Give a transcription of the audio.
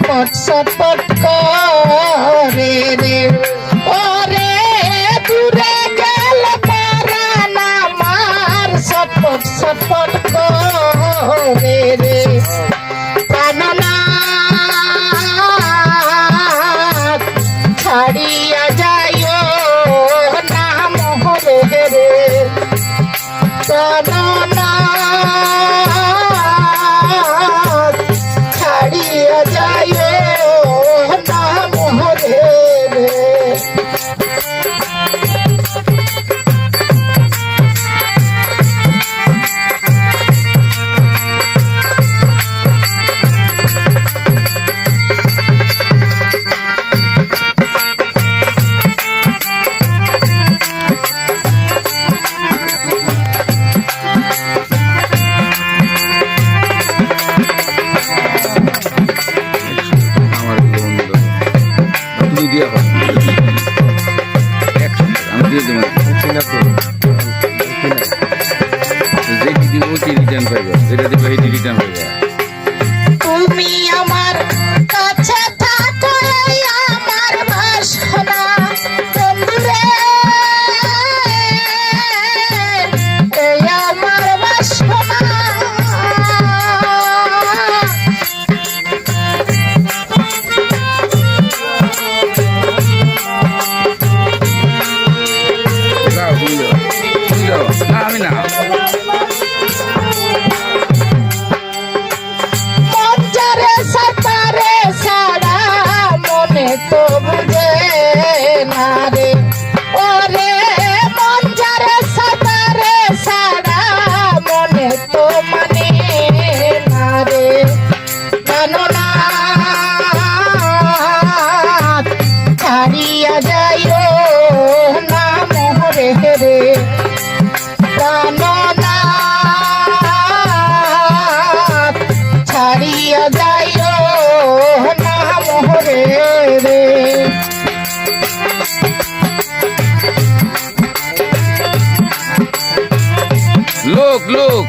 ছটপট করে রে ওরে দূরে গেল পরাণ আমার ছটপট করে রে প্রাণনাথ ছাড়িয়া যাইও না মোহরে রে প্রাণনাথ ছাড়িয়া যাইও না মোহরে রে তুমি আমার কাছে থাকো আমার বাসনা বন্ধুরে এই আমার বাসনা আমি না সাতারে সারা মনে তো বুঝে না রে ওরে মন যারে সাতারে সারা মনে তো মানে না রে জানো না ছাড়িয়া যাইও না মোহরে রে জানো না ছাড়িয়া যাইও না মোহরে রে লোক